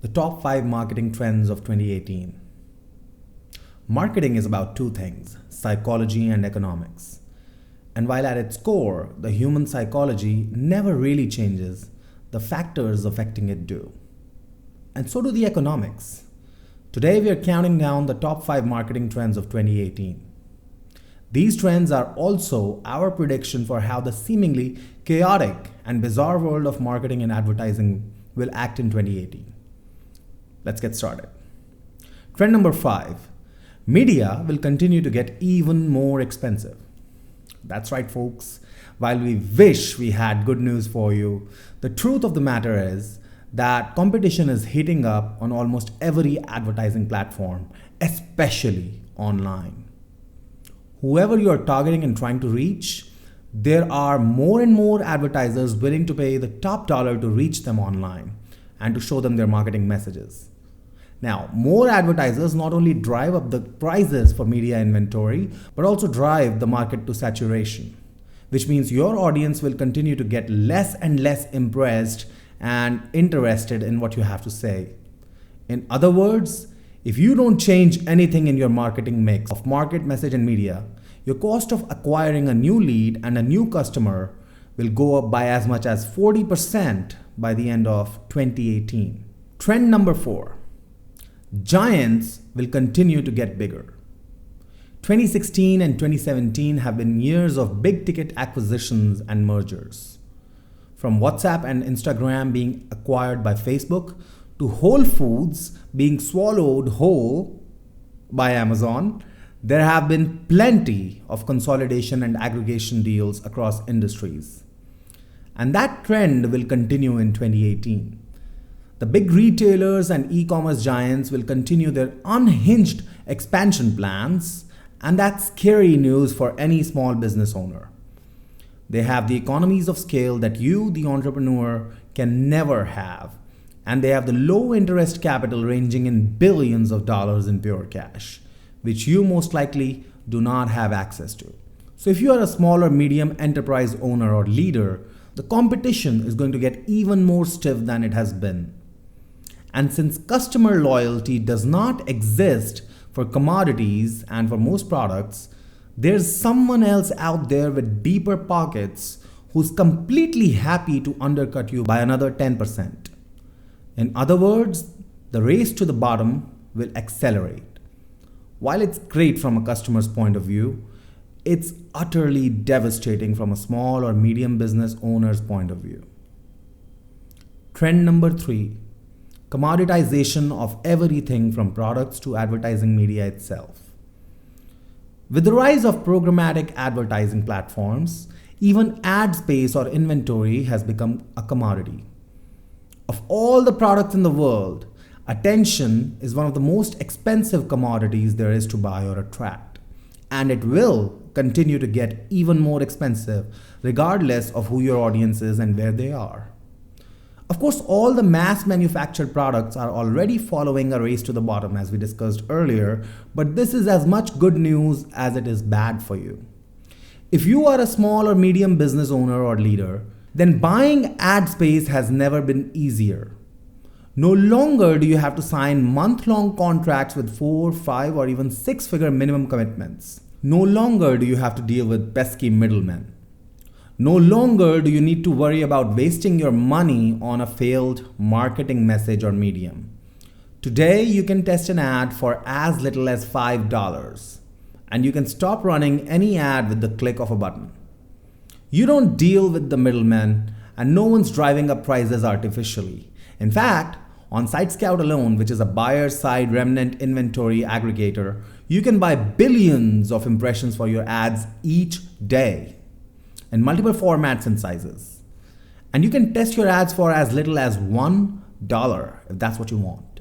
The top 5 marketing trends of 2018. Marketing is about two things, psychology and economics. And while at its core, the human psychology never really changes, the factors affecting it do. And so do the economics. Today we are counting down the top 5 marketing trends of 2018. These trends are also our prediction for how the seemingly chaotic and bizarre world of marketing and advertising will act in 2018. Let's get started. Trend number 5. Media will continue to get even more expensive. That's right, folks. While we wish we had good news for you, the truth of the matter is that competition is heating up on almost every advertising platform, especially online. Whoever you are targeting and trying to reach, there are more and more advertisers willing to pay the top dollar to reach them online and to show them their marketing messages. Now, more advertisers not only drive up the prices for media inventory, but also drive the market to saturation, which means your audience will continue to get less and less impressed and interested in what you have to say. In other words, if you don't change anything in your marketing mix of market, message, and media, your cost of acquiring a new lead and a new customer will go up by as much as 40% by the end of 2018. Trend number 4. Giants will continue to get bigger. 2016 and 2017 have been years of big ticket acquisitions and mergers. From WhatsApp and Instagram being acquired by Facebook to Whole Foods being swallowed whole by Amazon, there have been plenty of consolidation and aggregation deals across industries. And that trend will continue in 2018. The big retailers and e-commerce giants will continue their unhinged expansion plans, and that's scary news for any small business owner. They have the economies of scale that you, the entrepreneur, can never have, and they have the low interest capital ranging in billions of dollars in pure cash, which you most likely do not have access to. So if you are a small or medium enterprise owner or leader, the competition is going to get even more stiff than it has been. And since customer loyalty does not exist for commodities and for most products, there's someone else out there with deeper pockets who's completely happy to undercut you by another 10%. In other words, the race to the bottom will accelerate. While it's great from a customer's point of view, it's utterly devastating from a small or medium business owner's point of view. Trend number 3. Commoditization of everything from products to advertising media itself. With the rise of programmatic advertising platforms, even ad space or inventory has become a commodity. Of all the products in the world, attention is one of the most expensive commodities there is to buy or attract. And it will continue to get even more expensive regardless of who your audience is and where they are. Of course, all the mass manufactured products are already following a race to the bottom as we discussed earlier, but this is as much good news as it is bad for you. If you are a small or medium business owner or leader, then buying ad space has never been easier. No longer do you have to sign month-long contracts with 4, 5, or even 6-figure minimum commitments. No longer do you have to deal with pesky middlemen. No longer do you need to worry about wasting your money on a failed marketing message or medium. Today, you can test an ad for as little as $5, and you can stop running any ad with the click of a button. You don't deal with the middlemen, and no one's driving up prices artificially. In fact, on SiteScout alone, which is a buyer-side remnant inventory aggregator, you can buy billions of impressions for your ads each day in multiple formats and sizes. And you can test your ads for as little as $1 if that's what you want.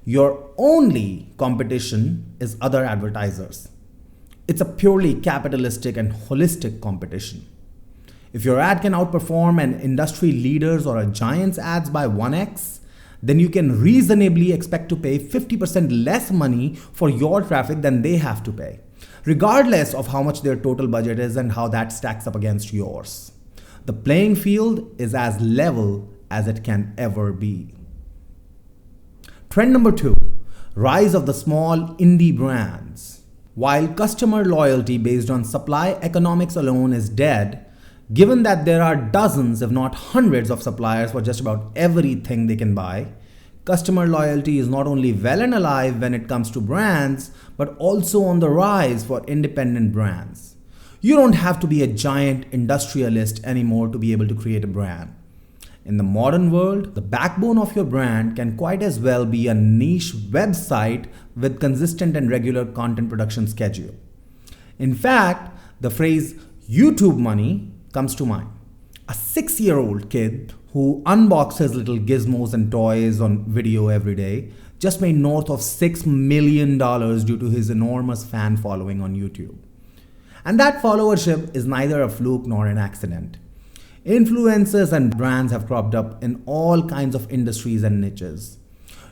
Your only competition is other advertisers. It's a purely capitalistic and holistic competition. If your ad can outperform an industry leader's or a giant's ads by 1x, then you can reasonably expect to pay 50% less money for your traffic than they have to pay, regardless of how much their total budget is and how that stacks up against yours. The playing field is as level as it can ever be. Trend number 2, rise of the small indie brands. While customer loyalty based on supply economics alone is dead, given that there are dozens, if not hundreds, of suppliers for just about everything they can buy, customer loyalty is not only well and alive when it comes to brands, but also on the rise for independent brands. You don't have to be a giant industrialist anymore to be able to create a brand. In the modern world, the backbone of your brand can quite as well be a niche website with consistent and regular content production schedule. In fact, the phrase YouTube money comes to mind. A 6-year-old kid who unboxes little gizmos and toys on video every day just made north of $6 million due to his enormous fan following on YouTube. And that followership is neither a fluke nor an accident. Influencers and brands have cropped up in all kinds of industries and niches.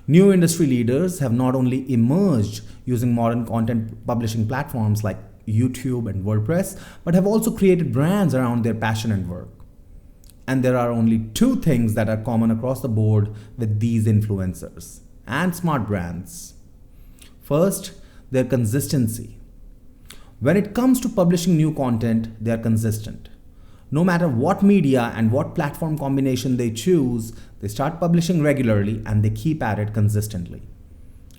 New industry leaders have not only emerged using modern content publishing platforms like YouTube and WordPress, but have also created brands around their passion and work. And there are only 2 things that are common across the board with these influencers and smart brands. First, their consistency. When it comes to publishing new content, they are consistent. No matter what media and what platform combination they choose, they start publishing regularly and they keep at it consistently.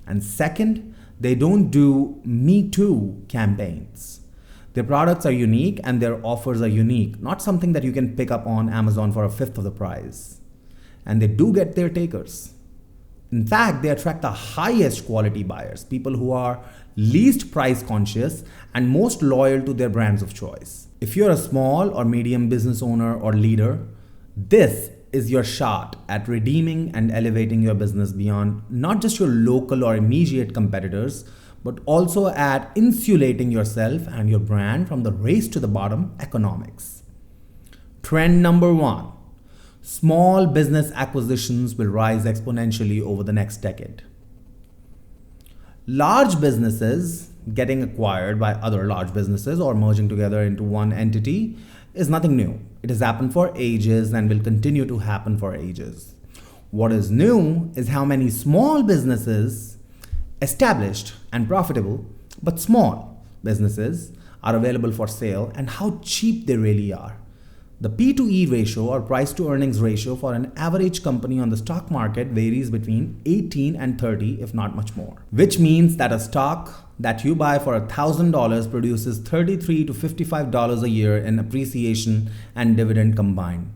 And second, they don't do Me Too campaigns. Their products are unique and their offers are unique, not something that you can pick up on Amazon for a fifth of the price. And they do get their takers. In fact, they attract the highest quality buyers, people who are least price conscious and most loyal to their brands of choice. If you're a small or medium business owner or leader, this is your shot at redeeming and elevating your business beyond not just your local or immediate competitors, but also at insulating yourself and your brand from the race to the bottom economics. Trend number 1. Small business acquisitions will rise exponentially over the next decade. Large businesses getting acquired by other large businesses or merging together into one entity is nothing new. It has happened for ages and will continue to happen for ages. What is new is how many small businesses, established and profitable, but small businesses, are available for sale and how cheap they really are. The P/E ratio or price to earnings ratio for an average company on the stock market varies between 18 and 30, if not much more. Which means that a stock that you buy for $1,000 produces $33 to $55 a year in appreciation and dividend combined.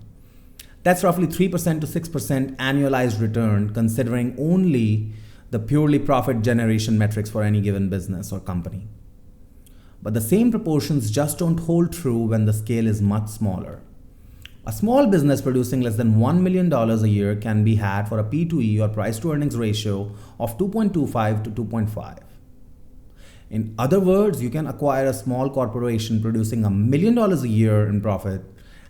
That's roughly 3% to 6% annualized return, considering only the purely profit generation metrics for any given business or company. But the same proportions just don't hold true when the scale is much smaller. A small business producing less than $1 million a year can be had for a P/E or price to earnings ratio of 2.25 to 2.5. In other words, you can acquire a small corporation producing $1 million a year in profit,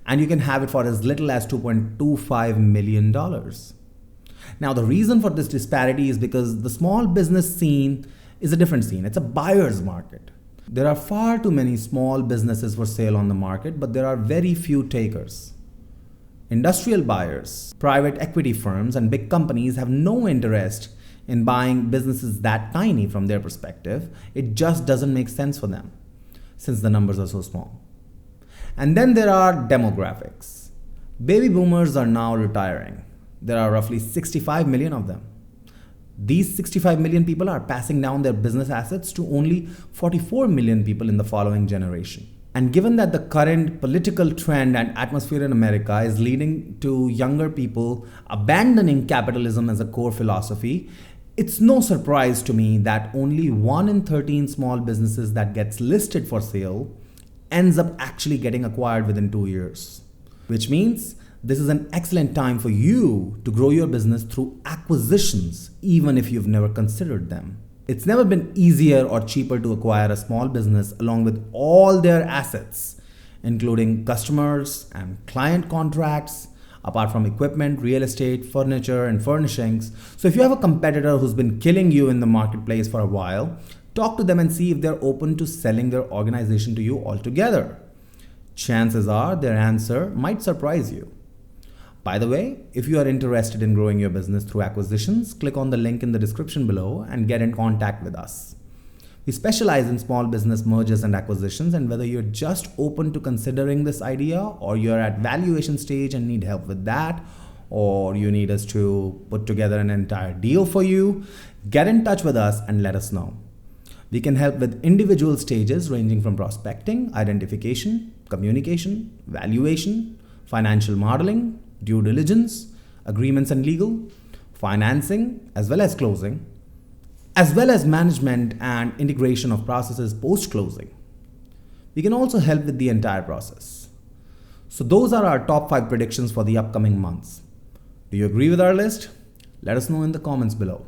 and you can have it for as little as $2.25 million. Now, the reason for this disparity is because the small business scene is a different scene. It's a buyer's market. There are far too many small businesses for sale on the market, but there are very few takers. Industrial buyers, private equity firms, and big companies have no interest in buying businesses that tiny from their perspective. It just doesn't make sense for them since the numbers are so small. And then there are demographics. Baby boomers are now retiring. There are roughly 65 million of them. These 65 million people are passing down their business assets to only 44 million people in the following generation. And given that the current political trend and atmosphere in America is leading to younger people abandoning capitalism as a core philosophy, it's no surprise to me that only 1 in 13 small businesses that gets listed for sale ends up actually getting acquired within 2 years. Which means this is an excellent time for you to grow your business through acquisitions, even if you've never considered them. It's never been easier or cheaper to acquire a small business along with all their assets, including customers and client contracts, apart from equipment, real estate, furniture, and furnishings. So if you have a competitor who's been killing you in the marketplace for a while, talk to them and see if they're open to selling their organization to you altogether. Chances are their answer might surprise you. By the way, if you are interested in growing your business through acquisitions, click on the link in the description below and get in contact with us. We specialize in small business mergers and acquisitions, and whether you're just open to considering this idea or you're at valuation stage and need help with that, or you need us to put together an entire deal for you, get in touch with us and let us know. We can help with individual stages ranging from prospecting, identification, communication, valuation, financial modeling, due diligence, agreements and legal, financing, as well as closing, as well as management and integration of processes post-closing. We can also help with the entire process. So those are our top 5 predictions for the upcoming months. Do you agree with our list? Let us know in the comments below.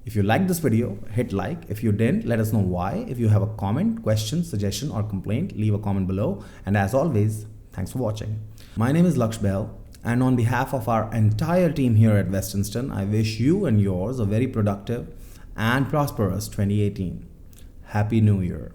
If you liked this video, hit like. If you didn't, let us know why. If you have a comment, question, suggestion or complaint, leave a comment below. And as always, thanks for watching. My name is Laksh Bell, and on behalf of our entire team here at Westernston, I wish you and yours a very productive and prosperous 2018. Happy New Year.